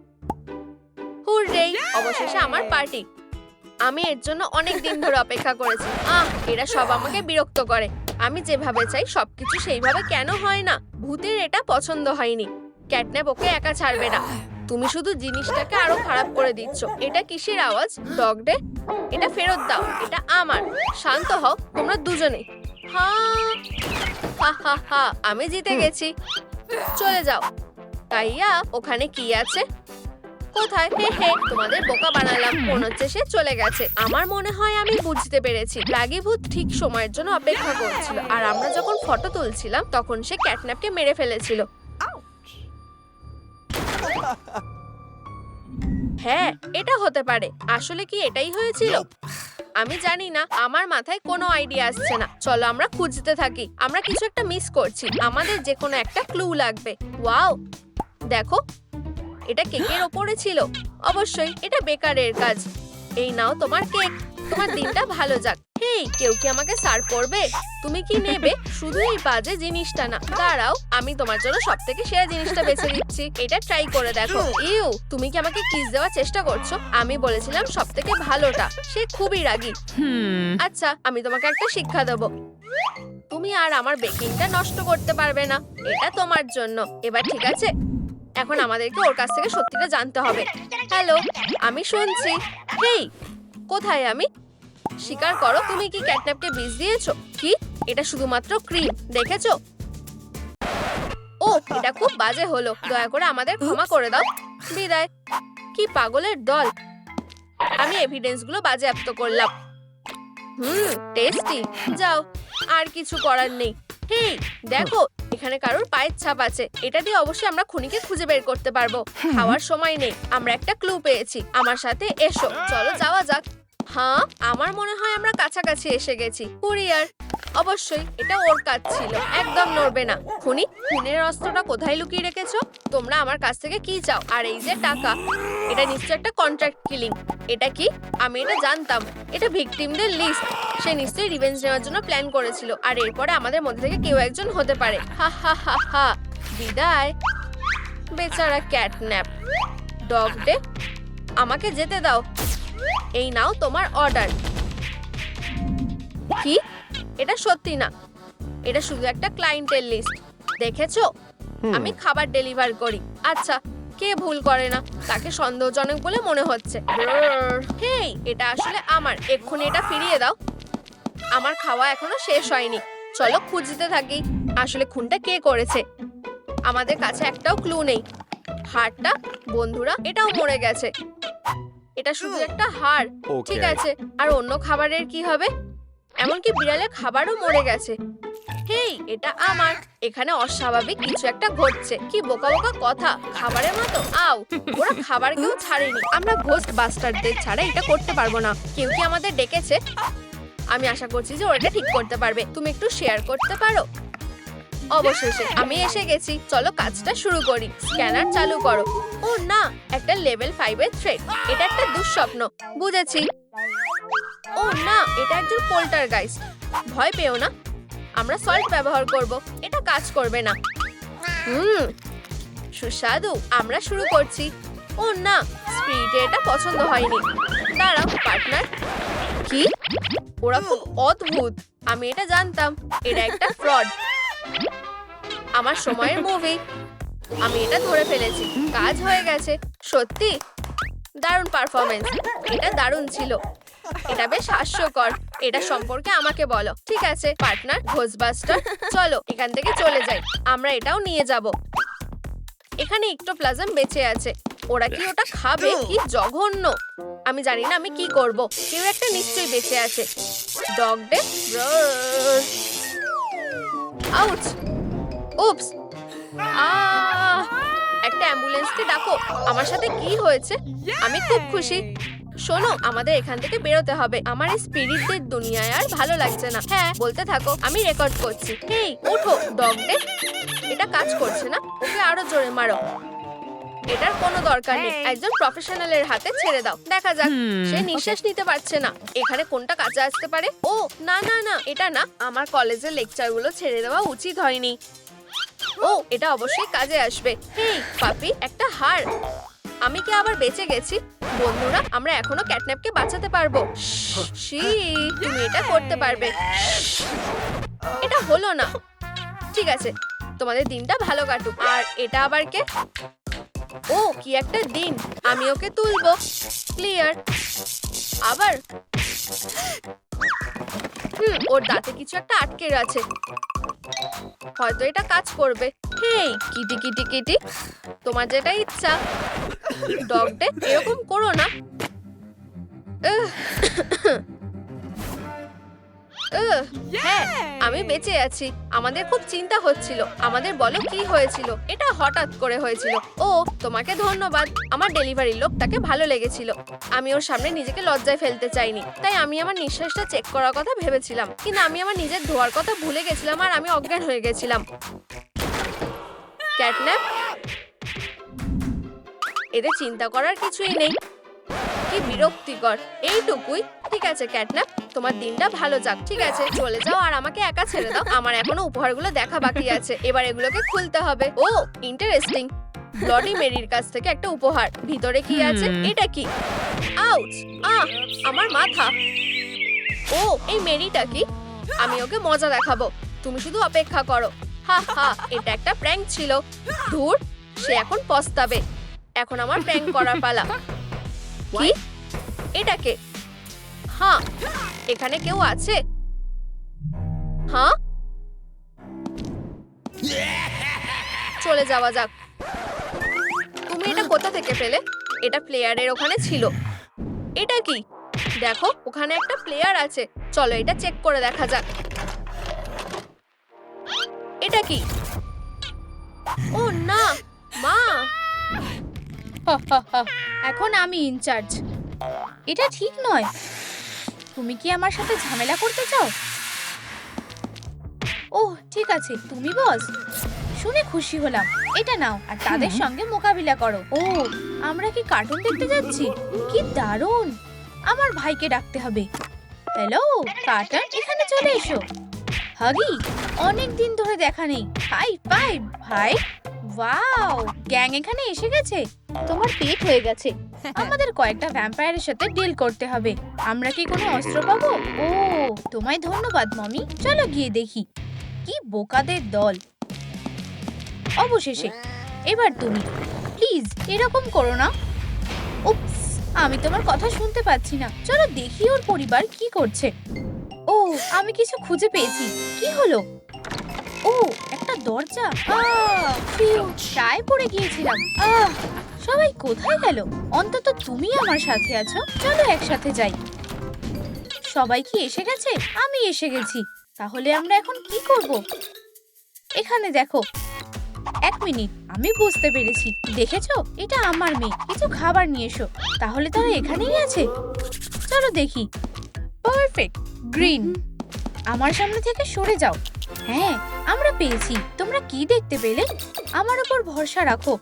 হুররে, অবশেষে আমার পার্টি। আমি এর জন্য অনেক দিন ধরে অপেক্ষা করেছি। এরা সব আমাকে বিরক্ত করে। আমি যেভাবে চাই সবকিছু সেইভাবে কেন হয় না? ভূতের এটা পছন্দ হয়নি। ক্যাটন্যাপ ওকে একা ছাড়বে না। তুমি শুধু জিনিসটাকে আরো খারাপ করে দিচ্ছ। এটা কিসের আওয়াজ? Dog day? এটা ফেরত দাও। এটা আমার। শান্ত হও তোমরা দুজনে। হা হা হা হা, আমি জিতে গেছি। চলে যাও। কাইয়া, ওখানে কি আছে? কোথায়? হে হে, তোমাদের বোকা বানালাম। মনে হচ্ছে সে চলে গেছে। আমার মনে হয় আমি বুঝতে পেরেছি। রাগী ভূত ঠিক সময়ের জন্য অপেক্ষা করছিল, আর আমরা যখন ফটো তুলছিলাম তখন সে ক্যাটন্যাপকে মেরে ফেলেছিল। হ্যাঁ, এটা হতে পারে। আসলে কি এটাই হয়েছিল? আমি জানি না, আমার মাথায় কোনো আইডিয়া আসছে না। চলো আমরা খুঁজতে থাকি। আমরা কিছু একটা মিস করছি। আমাদের যে কোনো একটা ক্লু লাগবে। ওয়াও, দেখো, এটা কেকের ওপরে ছিল। অবশ্যই এটা বেকারের কাজ। এই নাও তোমার কেক। তোমার দিনটা ভালো যাক। হেই, কেউ কি আমাকে সার্ভ করবে? তুমি কি নেবে? শুধু এই বাজে জিনিসটা না। দাঁড়াও, আমি তোমার জন্য সবথেকে সেরা জিনিসটা বেছে দিচ্ছি। এটা ট্রাই করে দেখো। ইউ, তুমি কি আমাকে কিস দেওয়ার চেষ্টা করছো? আমি বলেছিলাম সবথেকে ভালোটা। সে খুবই রাগী। আচ্ছা, আমি তোমাকে একটা শিক্ষা দেবো। তুমি আর আমার বেকিংটা নষ্ট করতে পারবে না। এটা তোমার জন্য। এবার ঠিক আছে? এখন আমাদেরকে ওর কাছ থেকে সত্যিটা জানতে হবে। হ্যালো, আমি শুনছি। হেই, কোথায় আমি? স্বীকার করো, তুমি কি ক্যাটন্যাপকে বিষ দিয়েছো? কি? এটা শুধুমাত্র ক্রিম, দেখেছো? ও, এটা খুব বাজে হলো। দয়া করে আমাদের ক্ষমা করে দাও। বিদায়। কি পাগলের দল। আমি এভিডেন্সগুলো বাজেয়াপ্ত করলাম। টেস্টি। যাও, আর কিছু করার নেই। হেই, দেখো, এখানে কারোর পায়ের ছাপ আছে। এটা দিয়ে অবশ্যই আমরা খুনিকে খুঁজে বের করতে পারবো। খাওয়ার সময় নেই। আমরা একটা ক্লু পেয়েছি। আমার সাথে এসো। চলো যাওয়া যাক। হ্যাঁ, আমার মনে হয় আমরা কাছাকাছি এসে গেছি। কুরিয়ার। অবশ্যই এটা ওর কাজ ছিল। একদম নড়বে না। খুনি, খুনের অস্ত্রটা কোথায় লুকিয়ে রেখেছো? তোমরা আমার কাছ থেকে কি চাও? আর এই যে টাকা, এটা নিশ্চয় একটা কন্ট্রাক্ট কিলিং। এটা কি? আমি এটা জানতাম। এটা ভিকটিমদের লিস্ট। সে নিশ্চয়ই রিভেঞ্জ নেওয়ার জন্য প্ল্যান করেছিল, আর এরপরে আমাদের মধ্যে থেকে কেউ একজন হতে পারে। হা হা হা হা। বিদায়। বেচারা ক্যাটন্যাপ। ডগ ডে, আমাকে যেতে দাও। এই নাও তোমার অর্ডার। কি? এটা সত্যি না। এটা শুধু একটা ক্লায়েন্টের লিস্ট। দেখেছো? আমি খাবার ডেলিভার করি। আচ্ছা, কে ভুল করে না? তাকে সন্দেহজনক বলে মনে হচ্ছে। হেই, এটা আসলে আমার। এক্ষুনি এটা ফিরিয়ে দাও। আমার খাওয়া এখনো শেষ হয়নি। চলো খুঁজতে থাকি। আসলে খুনটা কে করেছে? আমাদের কাছে একটাও ক্লু নেই। হাড়টা, বন্ধুরা, এটাও মরে গেছে। এটা শুধু একটা হাড়। ঠিক আছে, আর অন্য খাবারের কি হবে? এমনকি বিড়ালের খাবারও মরে গেছে। হেই, এটা আমার। এখানে অস্বাভাবিক কিছু একটা ঘটছে। কি বোকা বোকা কথা। খাবারের মতো। আও, ওরা খাবার কেউ ছাড়েনি। আমরা ঘোস্ট বাস্টারদের ছাড়া এটা করতে পারবো না। কেউ কি আমাদের ডেকেছে? আমি আশা করছি যে ওরা ঠিক করতে পারবে। তুমি একটু শেয়ার করতে পারো? অবশেষে আমি এসে গেছি। চলো কাজটা শুরু করি। স্ক্যানার চালু করো। ও না, একটা লেভেল 5 এর থ্রেট। এটা একটা দুঃস্বপ্ন। বুঝেছি। ও না, এটা একজন পোল্টারগাইস্ট। ভয় পেও না, আমরা সল্ট ব্যবহার করব। এটা কাজ করবে না। সুস্বাদু। আমরা শুরু করছি। ও না, স্পিরিটে এটা পছন্দ হয়নি। দাঁড়াও পার্টনার। কি? ওরা খুব অদ্ভুত। আমি এটা জানতাম। এটা একটা ফ্রড। আমার সময়ের মুভি। আমি এটা ধরে ফেলেছি। কাজ হয়ে গেছে। সত্যি দারুণ পারফরমেন্স। এটা দারুণ ছিল। এটা বেশ হাস্যকর। এটা সম্পর্কে আমাকে বলো। ঠিক আছে পার্টনার ঘোস্টবাস্টার, চলো এখান থেকে চলে যাই। আমরা এটাও নিয়ে যাব। এখানে ইক্টোপ্লাজম বেঁচে আছে। ওরা কি ওটা খাবে? কি জঘন্য। আমি জানি না আমি কি করব। কেউ একটা নিশ্চয়ই বেঁচে আছে। Dog day. আউচ। উপস। একটা অ্যাম্বুলেন্সকে ডাকো। আমার সাথে কি হয়েছে? আমি খুব খুশি। শোনো, আমাদের এখান থেকে বেরোতে হবে। আমার এই স্পিরিটদের দুনিয়ায় আর ভালো লাগছে না। হ্যাঁ, বলতে থাকো, আমি রেকর্ড করছি। হেই, ওঠো ডগ ডে। এটা কাজ করছে না। ওকে আরো জোরে মারো। এটার কোনো দরকার নেই। একজন প্রফেশনালের হাতে ছেড়ে দাও। দেখা যাক। সে নিঃশ্বাস নিতে পারছে না। এখানে কোনটা কাজে আসতে পারে? ও না না না, এটা না। আমার কলেজের লেকচারগুলো ছেড়ে দেওয়া উচিত হয়নি। ও, এটা অবশ্যই কাজে আসবে। হেই পাপি, একটা হাড়। আমি কি আবার বেঁচে গেছি? বন্ধুরা, আমরা এখনো ক্যাটন্যাপকে বাঁচাতে পারবো। শি, তুমি এটা করতে পারবে। এটা হলো না। ঠিক আছে, তোমাদের দিনটা ভালো কাটুক। আর এটা আবার কে? ও, কি একটা দিন। আমি ওকে তুলবো। ক্লিয়ার। আবার ওর দাঁতে কিছু একটা আটকে আছে। হয়তো এটা কাজ করবে। হেই কিটি কিটি কিটি, তোমার যেটা ইচ্ছা। ডগ ডে, এরকম করো না। উহ, হ্যাঁ, আমি বেঁচে আছি। আমাদের খুব চিন্তা হচ্ছিল। আমাদের বলো কি হয়েছিল? এটা হঠাৎ করে হয়েছিল। ও, তোমাকে ধন্যবাদ। আমার ডেলিভারি লোকটাকে ভালো লেগেছিল। আমি ওর সামনে নিজেকে লজ্জায় ফেলতে চাইনি, তাই আমি আমার নিঃশ্বাসটা চেক করার কথা ভেবেছিলাম, কিন্তু আমি আমার নিজের ধোয়ার কথা ভুলে গেছিলাম আর আমি অজ্ঞান হয়ে গেছিলাম। ক্যাটন্যাপ, এতে চিন্তা করার কিছুই নেই। কি বিরক্তিকর, এইটুকুই। ঠিক আছে ক্যাটন্যাপ, তোমার দিনটা ভালো যাক। ঠিক আছে, চলে যাও আর আমাকে একা ছেড়ে দাও। আমার এখনো উপহারগুলো দেখা বাকি আছে, এবার এগুলোকে খুলতে হবে। ও ইন্টারেস্টিং, ব্লডি মেরির কাছ থেকে একটা উপহার। ভিতরে কি আছে? এটা কি? আউচ! আমার মাথা। ও, এই মেরিটা কি? আমি ওকে মজা দেখাবো, তুমি শুধু অপেক্ষা করো। হা হা, এটা একটা প্র্যাঙ্ক ছিল। ধুর, সে এখন পস্তাবে। এখন আমার প্র্যাঙ্ক করার পালা। কি? এটাকে? হ্যাঁ, এখানে কেউ আছে? হ্যাঁ, চলে যাওয়া যাক। তুমি এটা কোথা থেকে পেলে? এটা প্লেয়ারের ওখানে ছিল। এটা কি? দেখো, ওখানে একটা প্লেয়ার আছে। চলো এটা চেক করে দেখা যাক। এটা কি? ও না, মা। এখন আমি ইনচার্জ। এটা ঠিক নয়। তুমি কি আমার সাথে ঝামেলা করতে চাও? ওহ ঠিক আছে, তুমি বস। শুনে খুশি হলাম। এটা নাও আর তাদের সঙ্গে মোকাবিলা করো। ও, আমরা কি কার্টুন দেখতে যাচ্ছি? কি দারুণ! আমার ভাইকে ডাকতে হবে। হ্যালো কার্টুন, এখানে চলে এসো। হাগি, অনেক দিন ধরে দেখা নেই। হাই ফাইভ ভাই। ওয়াও, গ্যাং এখানে এসে গেছে। তোমার পেট হয়ে গেছে। আমাদের কয়েকটা ভ্যাম্পায়ারের সাথে ডিল করতে হবে। আমরা কি কোনো অস্ত্র পাবো? ও, তোমায় ধন্যবাদ মমি। চলো গিয়ে দেখি। কি বোকাদের দল। অবশেষে এবার তুমি। প্লিজ এরকম করো না। উপস, আমি তোমার কথা শুনতে পাচ্ছি না। চলো দেখি ওর পরিবার কি করছে। ও, আমি কিছু খুঁজে পেয়েছি। কি হলো? ও, একটা দরজা। প্রায় পড়ে গিয়েছিলাম। সবাই কোথায় গেল? অন্তত তুমি আমার সাথে আছো। চলো একসাথে যাই। সবাই কি এসে গেছে? আমি এসে গেছি। তাহলে আমরা এখন কি করব? এখানে দেখো। এক মিনিট, আমি বুঝতে পেরেছি। দেখেছো, এটা আমার মেয়ে। কিছু খাবার নিয়ে এসো। তাহলে তারা এখানেই আছে। চলো দেখি। Perfect, green. আমার সামনে থেকে সরে যাও। হ্যাঁ, আমরা পেয়েছি। তোমরা কি দেখতে পেলে? আমার উপর ভরসা রাখো।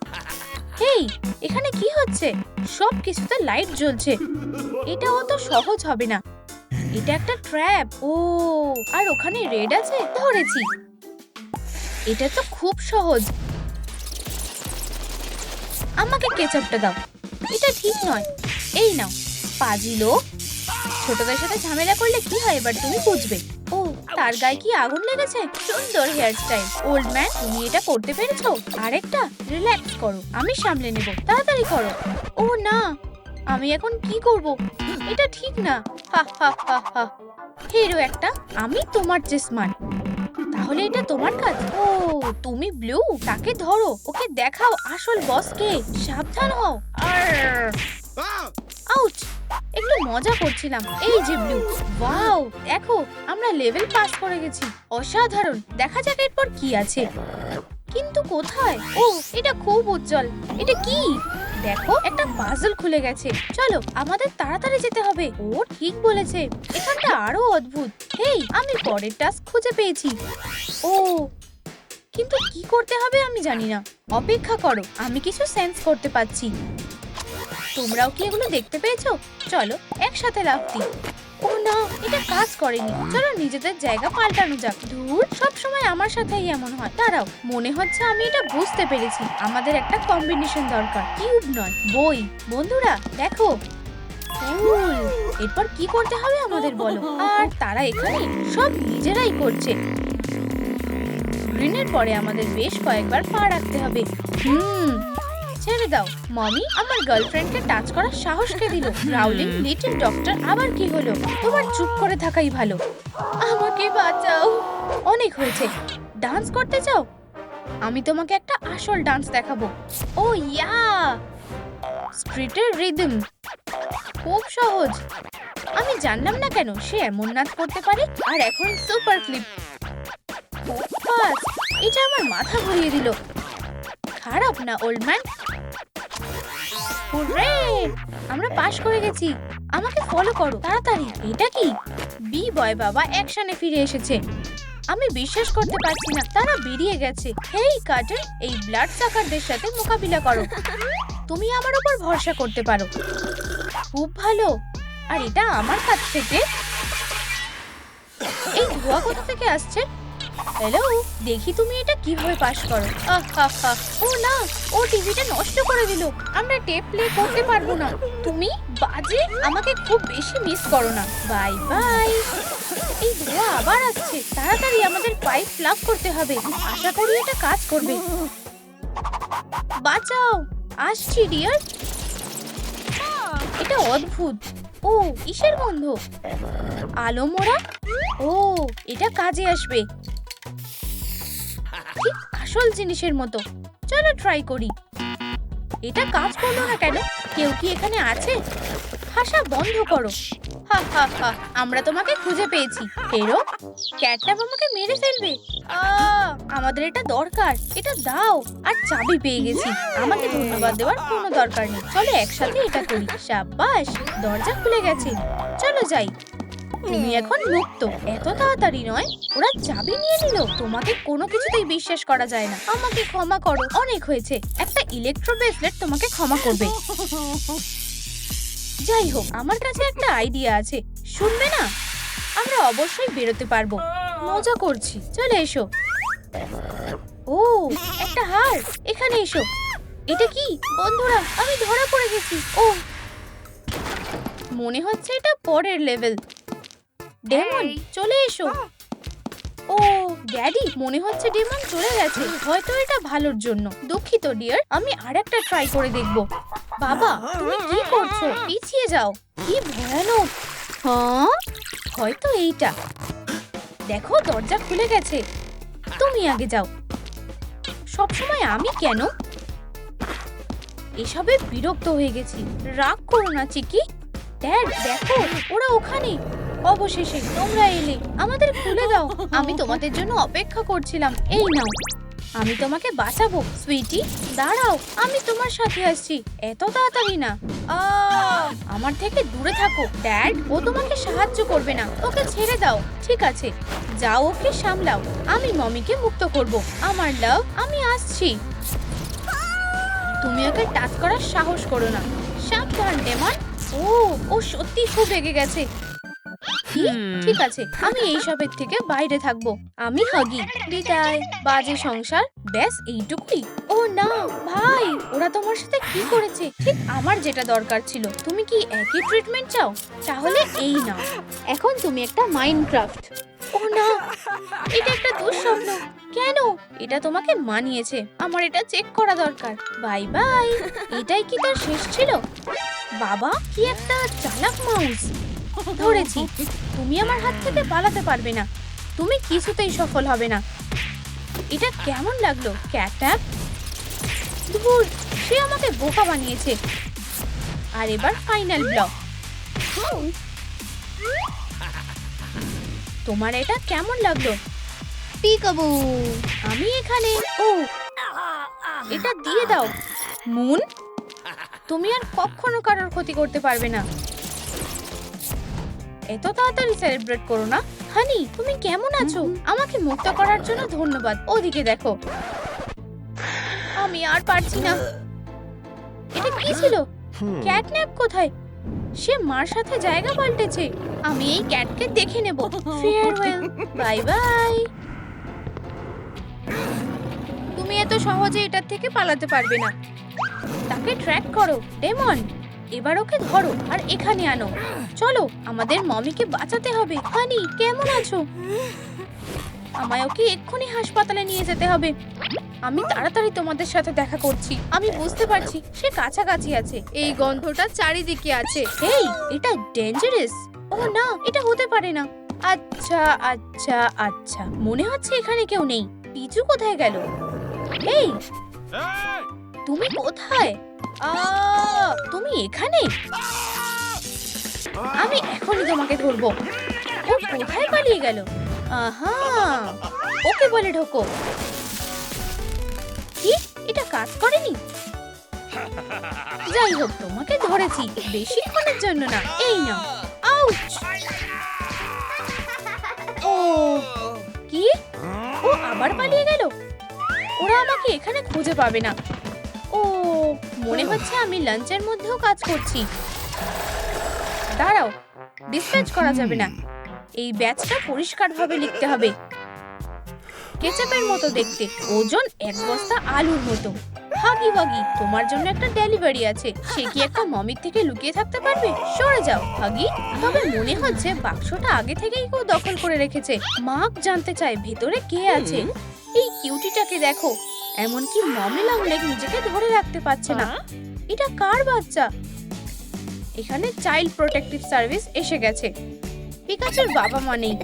হেই, এখানে কি হচ্ছে? সব কিছুতে লাইট জ্বলছে। এটা অত সহজ হবে না। এটা একটা ট্র্যাপ। ও, আর ওখানে রেড আছে। ধরেছি। এটা তো খুব সহজ। আমাকে কেচাপটা দাও। এটা ঠিক নয়। এই নাও। পাজি লোক, ছোটদের সাথে ঝামেলা করলে কি হয় এবার তুমি বুঝবে। ও, তার গায়ে কি আগুন লেগেছে? সুন্দর হেয়ার স্টাইল। ওল্ড ম্যান, তুমি এটা করতে পেরেছো? আরেকটা? রিল্যাক্স করো, আমি সামলে নেব। তাড়াতাড়ি করো। ও না, আমি এখন কি করব? এটা ঠিক না। হা হা হা হা। হিরো একটা। আমি তোমার চেয়ে স্মার্ট। তাহলে এটা তোমার কাজ। ও, তুমি ব্লু। তাকে ধরো, ওকে দেখাও আসল বস কে। সাবধান হও। আউচ, একটু মজা করছিলাম। এই যে ব্লু। ওয়াও, দেখো আমরা লেভেল পাস করে গেছি। অসাধারণ। দেখা যাক এরপর কি আছে। কিন্তু কোথায়? ও, এটা খুব উজ্জ্বল। এটা কি? দেখো, একটা পাজল খুলে গেছে। চলো, আমাদের তাড়াতাড়ি যেতে হবে। ও ঠিক বলেছে, এখানটা আরো অদ্ভুত। হেই, আমি পরের টাস্ক খুঁজে পেয়েছি। ও, কিন্তু কি করতে হবে আমি জানি না। অপেক্ষা করো, আমি কিছু সেন্স করতে পাচ্ছি। তোমরাও কি এগুলো দেখতে পেয়েছো? চলো একসাথে লাফ দিই। ও না, এটা কাজ করেনি। চলো নিজেদের জায়গা পাল্টানো যাক। ধুর, সব সময় আমার সাথেই এমন হয়। দাঁড়াও, মনে হচ্ছে আমি এটা বুঝতে পেরেছি। আমাদের একটা কম্বিনেশন দরকার। কিউব নয়, বই। বন্ধুরা দেখো, ফুল। এরপর কি করতে হবে আমাদের বলো। আর তারা এখানে সব নিজেরাই করছে। গ্রিনের পরে আমাদের বেশ কয়েকবার পা রাখতে হবে। ছেড়ে দাও। মমি, আমার গার্লফ্রেন্ডকে টাচ করার সাহস কে দিল? রাউলিং লিটল ডক্টর, আবার কি হলো? তোমার চুপ করে থাকাই ভালো। আমাকে বাঁচাও। অনেক হয়েছে। ডান্স করতে চাও? আমি তোমাকে একটা আসল ডান্স দেখাবো। ও ইয়া, স্ট্রিটের রিদম, খুব সহজ। আমি জানলাম না কেন সে এমন নাচ করতে পারে। আর এখন সুপার ফ্লিপ, খুব ফাস্ট। এটা আমার মাথা ঘুরিয়ে দিল। খারাপ না ওল্ড ম্যান। হুররে, আমরা পাশ করে গেছি। আমাকে ফলো করো তাড়াতাড়ি। এটা কি? বি বয় বাবা অ্যাকশনে ফিরে এসেছে। আমি বিশ্বাস করতে পারছি না তারা বেরিয়ে গেছে। হেই কার্টন, এই ব্লাড সাকারদের সাথে মোকাবিলা করো। তুমি আমার উপর ভরসা করতে পারো। খুব ভালো। আর এটা আমার কাছ থেকে। এই ধোঁয়া কোথা থেকে আসছে? হ্যালো, দেখি তুমি এটা কিভাবে পাস করো। ও না, ও টিভিটা নষ্ট করে দিল। আমরা টেপ প্লে করতে পারবো না। তুমি বাজে, আমাকে খুব বেশি মিস করো না। Bye bye. এই ধোঁয়া আবার আসছে। তাড়াতাড়ি আমাদের পাইপ প্লাগ করতে হবে। আশা করি এটা কাজ করবে। বাঁচাও, আসছি ডিয়ার। এটা অদ্ভুত। ও, কিসের গন্ধ? আলো মোড়া। ও, এটা কাজে আসবে। ঠিক আসল জিনিসের মতো। চলো ট্রাই করি। এটা কাজ করলো না কেন? কেউ কি এখানে আছে? হাসা বন্ধ করো। হা হা হা, আমরা তোমাকে খুঁজে পেয়েছি। ফেরো, ক্যাটন্যাপ আমাকে মেরে ফেলবে। আমাদের এটা দরকার। এটা দাও। আর চাবি পেয়ে গেছি। আমাকে ধন্যবাদ দেওয়ার কোনো দরকার নেই। চলো একসাথে এটা করি। শাবাশ, দরজা খুলে গেছে। চলো যাই। তুমি এখন মুক্ত। এত তাড়াতাড়ি নয়, ওরা চাবি নিয়ে নিল। তোমাকে কোনো কিছুতেই বিশ্বাস করা যায় না। আমাকে ক্ষমা করো, অনেক হয়েছে। একটা ইলেকট্রো ব্রেসলেট তোমাকে ক্ষমা করবে। যাই হোক, আমার কাছে একটা আইডিয়া আছে। শুনবে না? আমরা অবশ্যই বেরোতে পারবো। মজা করছি, চলে এসো। ও, একটা হার। এখানে এসো। এটা কি? বন্ধুরা, আমি ধরা পড়ে গেছি। ও, মনে হচ্ছে এটা পরের লেভেল। ডেমন, চলে এসো। ও ড্যাডি, মনে হচ্ছে ডেমন চলে গেছে। হয়তো এটা ভালোর জন্য। দুঃখিত ডিয়ার, আমি আরেকটা ট্রাই করে দেখব। বাবা, তুমি কি করছো? পিছিয়ে যাও। কি ভয়ানক। হ্যাঁ, হয়তো এইটা। দেখো, দরজা খুলে গেছে। তুমি আগে যাও। সবসময় আমি কেন? এসবে বিরক্ত হয়ে গেছি। রাগ করো না চিকি। ড্যাড, দেখো, ওরা ওখানে। অবশেষে তোমরা এলে। আমাদের খুলে দাও। আমি তোমাদের জন্য অপেক্ষা করছিলাম। এই নাও, আমি তোমাকে বাঁচাবো। সুইটি, দাঁড়াও, আমি তোমার সাথে আসছি। এত তাড়াতাড়ি না। আমার থেকে দূরে থাকো। ড্যাড, ও তোমাকে সাহায্য করবে না। ওকে ছেড়ে দাও। ঠিক আছে, যাও, ওকে সামলাও। আমি মমিকে মুক্ত করব। আমার লাভ, আমি আসছি। তুমি ওকে টাচ করার সাহস করো না। সাবধান ডেমন। ও সত্যি খুব রেগে গেছে। ঠিক আছে, আমি এইসবের থেকে বাইরে থাকবো। আমি হাগি। বিদায়, বাজে সংসার। ব্যাস এইটুকুই। ও না ভাই, ওরা তোমার সাথে কি করেছে? ঠিক আমার যেটা দরকার ছিল। তুমি কি একই ট্রিটমেন্ট চাও? তাহলে এই নাও। এখন তুমি একটা মাইনক্রাফট। ও না, এটা একটা দুঃস্বপ্ন। কেন? এটা তোমাকে মানিয়েছে। আমার এটা চেক করা দরকার। Bye bye. এটাই কি তার শেষ ছিল? বাবা, কি একটা চালাক মাউস। ধরেছি। তুমি আমার হাত থেকে পালাতে পারবে না। তুমি কিছুতেই সফল হবে না। এটা কেমন লাগলো ক্যাটন্যাপ? ধুর, সে আমাকে বোকা বানিয়েছে। আর এবার ফাইনাল ব্লক। তোমার এটা কেমন লাগলো? পিকাবু, আমি এখানে। ও, এটা দিয়ে দাও। মুন, তুমি আর কখনো কারোর ক্ষতি করতে পারবে না। এত তাড়াতাড়ি সেলিব্রেট করো না। হানি, তুমি কেমন আছো? আমাকে মুক্ত করার জন্য ধন্যবাদ। ওদিকে দেখো। আমি আর পারছি না। এটা কি ছিল? ক্যাটন্যাপ কোথায়? সে মার সাথে জায়গা পাল্টেছে। আমি এই ক্যাটকে দেখে নেব। Farewell, bye bye. তুমি এত সহজে এটার থেকে পালাতে পারবে না। তাকে ট্র্যাক করো ডেমন। এবার ওকে ধরো আর এখানে আনো। চলো, আমাদের মমিকে বাঁচাতে হবে। হানি, কেমন আছো? আমায় ওকে এক্ষুনি হাসপাতালে নিয়ে যেতে হবে। আমি তাড়াতাড়ি তোমাদের সাথে দেখা করছি। আমি বুঝতে পারছি সে কাছাকাছি আছে। এই গন্ধটা চারিদিকে আছে। এই, এটা ডেঞ্জারাস। ও না, এটা হতে পারে না। আচ্ছা আচ্ছা আচ্ছা, মনে হচ্ছে এখানে কেউ নেই। পিচু কোথায় গেল? এই, তুমি কোথায়? তুমি এখানে? আমি এখনই তোমাকে ধরবো। ও কোথায় পালিয়ে গেল? আহা, ওকে বলে ঢোকো। কি, এটা কাজ করেনি? যাই হোক, তোমাকে ধরেছি, বেশিক্ষণের জন্য না। এই নাও। আউচ! ও কি, ও আবার পালিয়ে গেল। ওরা আমাকে এখানে খুঁজে পাবে না। ও, মনে হচ্ছে আমি লাঞ্চের মধ্যেও কাজ করছি। দাঁড়াও, ডিসপ্যাচ করা যাবে না। এই ব্যাচটা পরিষ্কারভাবে লিখতে হবে। কেচাপের মতো দেখতে, ওজন 1 বস্তা আলুর মতো। হাগি ওয়াগি, তোমার জন্য একটা ডেলিভারি আছে। সে কি একটা মমির থেকে লুকিয়ে থাকতে পারবে? সরে যাও হাগি। তবে মনে হচ্ছে বাক্সটা আগে থেকেই কেউ দখল করে রেখেছে। মাক জানতে চায় ভেতরে কে আছে। এই কিউটিটাকে দেখো, এমনকি মমি লংলেগ নিজেকে ধরে রাখতে পারছে না। এটা কার বাচ্চা? এখানে চাইল্ড প্রোটেক্টিভ সার্ভিস এসে গেছে। পিকাচুর বাবা মা নেই,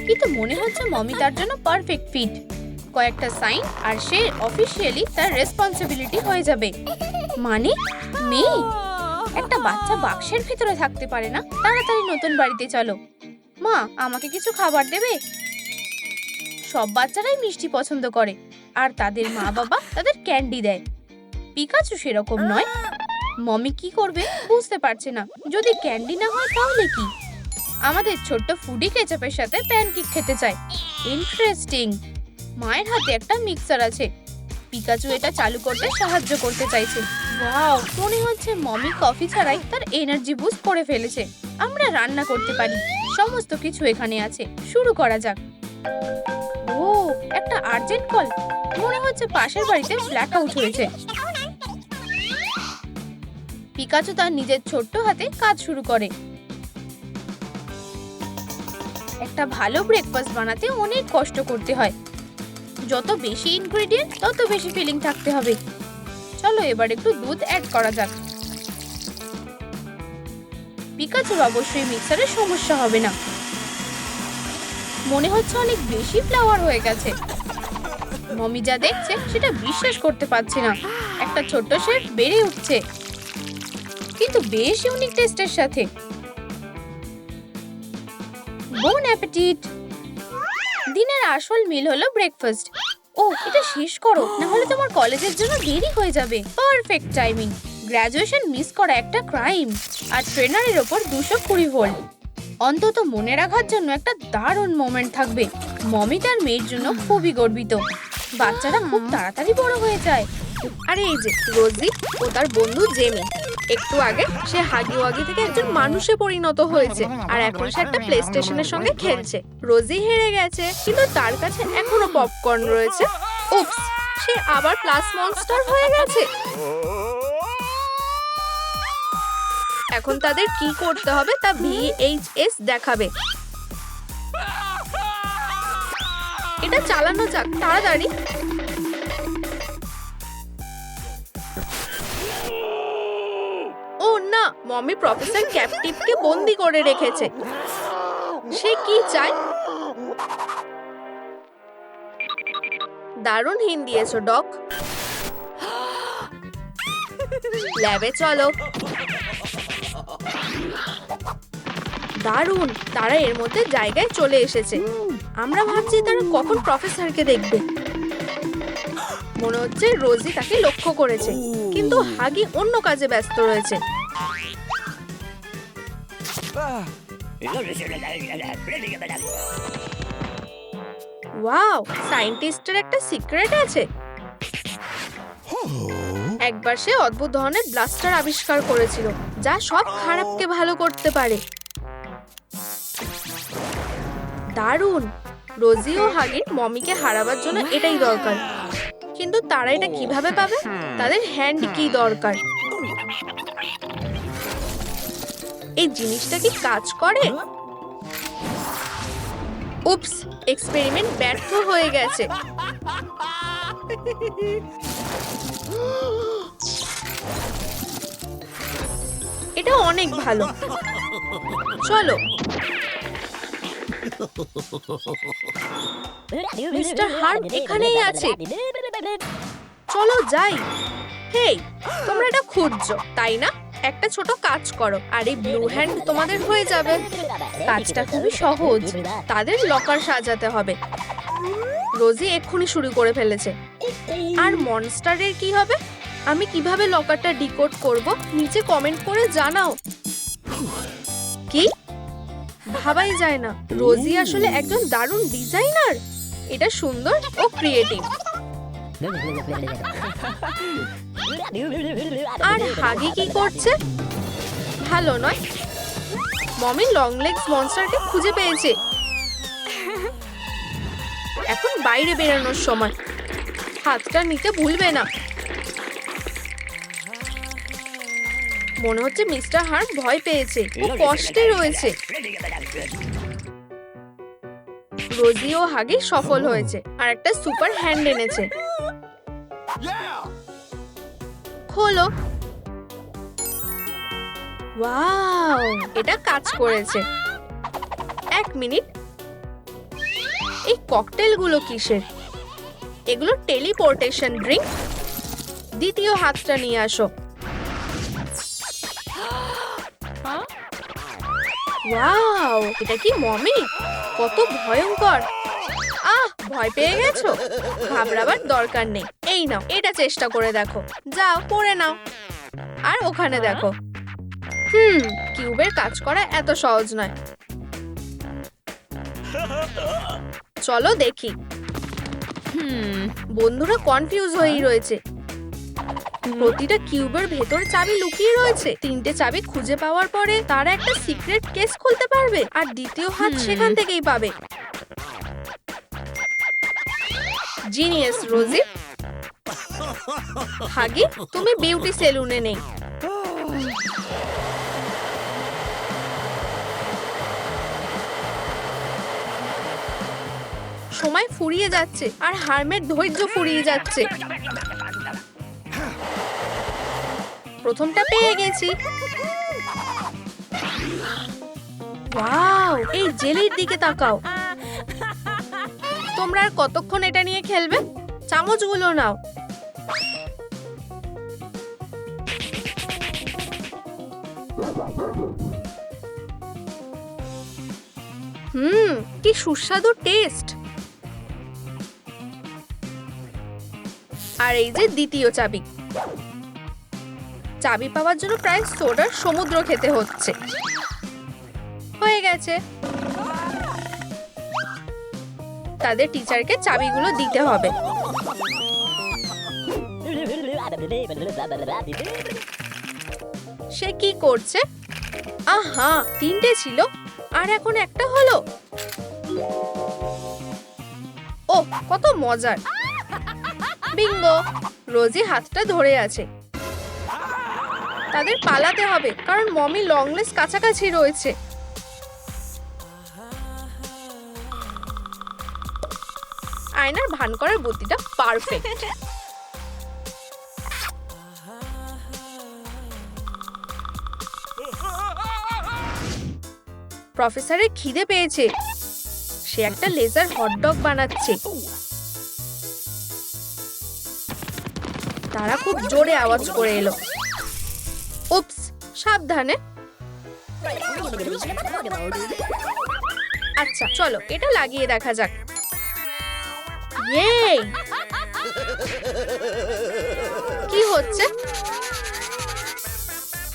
কিন্তু মনে হচ্ছে মমি তার জন্য পারফেক্ট ফিট। কয়েকটা সাইন আর সে অফিশিয়ালি তার রেসপন্সিবিলিটি হয়ে যাবে। মানে মেয়ে, একটা বাচ্চা বাক্সের ভিতরে থাকতে পারে না। তাড়াতাড়ি নতুন বাড়িতে চলো। মা, আমাকে কিছু খাবার দেবে? সব বাচ্চারাই মিষ্টি পছন্দ করে, আর তাদের মা বাবা তাদের ক্যান্ডি দেয়। পিকাচু সেরকম নয়। মমি কি করবে বুঝতে পারছে না। যদি ক্যান্ডি না হয় তাহলে কি? আমাদের ছোট্ট ফুডি কেচাপের সাথে প্যানকেক খেতে চায়। ইন্টারেস্টিং। মায়ের হাতে একটা মিক্সার আছে। পিকাচু এটা চালু করতে সাহায্য করতে চাইছে। ওয়াও, মনে হচ্ছে মমি কফি ছাড়াই তার এনার্জি বুস্ট করে ফেলেছে। আমরা রান্না করতে পারি, সমস্ত কিছু এখানে আছে। শুরু করা যাক। ও, একটা আর্জেন্ট কল। মনে হচ্ছে পাশের বাড়িতে ব্ল্যাকআউট হয়েছে। পিকাচু তার নিজের ছোট্ট হাতে কাজ শুরু করে। একটা ভালো ব্রেকফাস্ট বানাতে অনেক কষ্ট করতে হয়। যত বেশি ইনগ্রেডিয়েন্ট তত বেশি ফিলিং থাকতে হবে। চলো এবার একটু দুধ অ্যাড করা যাক। পিকাচুর অবশ্যই মিক্সারের সমস্যা হবে না। মনে হচ্ছে অনেক বেশি ফ্লাওয়ার হয়ে গেছে। মমি যা দেখছে সেটা বিশ্বাস করতে পারছে না। একটা ছোট্ট শেফ বেড়ে উঠছে, কিন্তু বেশ ইউনিক টেস্টের সাথে। বোন অ্যাপেটিট। দিনের আসল মিল হলো ব্রেকফাস্ট। ও, এটা শেষ করো, না হলে তোমার কলেজের জন্য দেরি হয়ে যাবে। Perfect timing. গ্র্যাজুয়েশন মিস করা একটা ক্রাইম। আর ট্রেনারের ওপর 220 ভোল্ট। অন্তত মনে রাখার জন্য একটা দারুণ মোমেন্ট থাকবে। মমি তার মেয়ের জন্য খুবই গর্বিত। বাচ্চারা খুব তাড়াতাড়ি বড় হয়ে যায়। আরে এই যে রোজি, ও তার বন্ধু জেমি। একটু আগে সে হাগি ওয়াগি থেকে একজন মানুষে পরিণত হয়েছে, আর এখন সে একটা প্লে স্টেশনের সঙ্গে খেলছে। রোজি হেরে গেছে, কিন্তু তার কাছে এখনো পপকর্ন রয়েছে। উপস, সে আবার প্লাস মনস্টার হয়ে গেছে। এখন তাদের কি করতে হবে তা VHS দেখাবে। এটা চালানো যাক তাড়াতাড়ি। ও না, মমি প্রফেসর ক্যাপটিভকে বন্দি করে রেখেছে। সে কি চায়? দারুণ হিন্ট দিয়েছো ডক। ল্যাবে চলো। দারুণ, তারা এর মধ্যে জায়গায় চলে এসেছে। আমরা ভাবছি তারা কখন প্রফেসরকে দেখবে। মনে হচ্ছে রোজি তাকে লক্ষ্য করেছে, কিন্তু হাগি অন্য কাজে ব্যস্ত রয়েছে। ওয়াও, সায়েন্টিস্টের একটা সিক্রেট আছে। একবার সে অদ্ভুত ধরনের ব্লাস্টার আবিষ্কার করেছিল, যা সব খারাপকে ভালো করতে পারে। দারুণ। রোজি ও হাগির মমিকে হারাবার জন্য এটাই দরকার, কিন্তু তারা এটা কিভাবে পাবে? তাদের হ্যান্ড কি দরকার। এই জিনিসটা কি কাজ করে? উপস, এক্সপেরিমেন্ট ব্যর্থ হয়ে গেছে। এটা অনেক ভালো। চলো। মিস্টার হার্ট এখানেই আছে। চলো যাই। হেই, তোমরা এটা খুঁজছো তাই না? একটা ছোট কাজ করো আর এই ব্লু হ্যান্ড তোমাদের হয়ে যাবে। কাজটা খুবই সহজ। তাদের লকার সাজাতে হবে। রোজি এক্ষুনি শুরু করে ফেলেছে। আর মনস্টারের কি হবে? আমি কিভাবে লকারটা ডিকোড করব নিচে কমেন্ট করে জানাও। কি? ভাবাই যায় না, রোজি আসলে একজন দারুণ ডিজাইনার। এটা সুন্দর ও ক্রিয়েটিভ। আর হাগি কি করছে? ভালো নয়। মমি লং লেগস মনস্টারকে খুঁজে পেয়েছে। এখন বাইরে বেরানোর সময়। হাতটা নিতে ভুলবে না। মনে হচ্ছে মিস্টার হার্ম ভয় পেয়েছে, ও কষ্টে রয়েছে। রোজি ও হাগি সফল হয়েছে আর একটা সুপার হ্যান্ড এনেছে। খোলো। ওয়াও, এটা কাজ করেছে। এক মিনিট, এই ককটেলগুলো কিসের? এগুলো টেলিপোর্টেশন ড্রিঙ্ক। দ্বিতীয় হাতটা নিয়ে আসো। ওয়াও, এটা কি মমি? কত ভয়ঙ্কর! ভয় পেয়ে গেছো? ঘাবড়াবার দরকার নেই। এই নাও, এটা চেষ্টা করে দেখো। যাও, পরে নাও। আর ওখানে দেখো। কিউবের কাজ করা এত সহজ নয়। চলো দেখি। বন্ধুরা কনফিউজ হয়েই রয়েছে। প্রতিটা কিউবের ভেতর চাবি লুকিয়ে রয়েছে। 3টে চাবি খুঁজে পাওয়ার পরে তারা একটা সিক্রেট কেস খুলতে পারবে আর দ্বিতীয় হাত সেখান থেকেই পাবে। জিনিয়াস রোজি। হাগি, তুমি বিউটি সেলুনে নেই। সময় ফুরিয়ে যাচ্ছে আর হার্মের ধৈর্য ফুরিয়ে যাচ্ছে। প্রথমটা পেয়ে গেছি। ওয়াও, এই জেলির দিকে তাকাও। তোমরা আর কতক্ষণ এটা নিয়ে খেলবে? চামচগুলো নাও। কি সুস্বাদু টেস্ট। আর এই যে দ্বিতীয় চাবি। চাবি পাওয়ার জন্য প্রায় সোডার সমুদ্র খেতে হচ্ছে। হয়ে গেছে। তাদের টিচারকে চাবিগুলো দিতে হবে। সে কি করছে? আহা, 3টে ছিল আর এখন একটা হলো। ও, কত মজার। বিঙ্গো। রোজি হাতটা ধরে আছে। তাদের পালাতে হবে কারণ মমি লংলেস কাছাকাছি রয়েছে। আয়নার ভান করার বুদ্ধিটা পারফেক্ট। প্রফেসরের খিদে পেয়েছে। সে একটা লেজার হটডগ বানাচ্ছে। তারা খুব জোরে আওয়াজ করে এলো। উপস, সাবধানে। আচ্ছা, চলো এটা লাগিয়ে দেখা যাক। ইয়ে, কি হচ্ছে?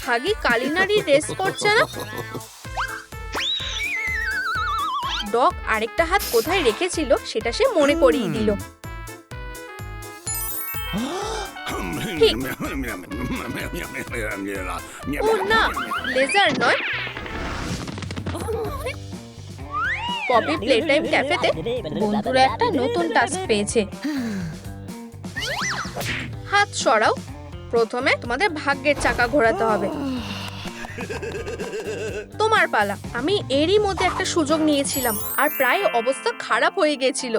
হাগি কালিনারি রেস করছে না? ডগ আরেকটা হাত কোথায় রেখেছিল সেটা সে মনে করিয়ে দিল। ও না, লেজার নয়। পপি প্লেটাইম ক্যাফেতে বন্ধুরা একটা নতুন টাস্ক পেয়েছে। হাত সরাও। প্রথমে তোমাদের ভাগ্যের চাকা ঘোরাতে হবে। তোমার পালা। আমি এরই মধ্যে একটা সুযোগ নিয়েছিলাম আর প্রায় অবস্থা খারাপ হয়ে গেছিল।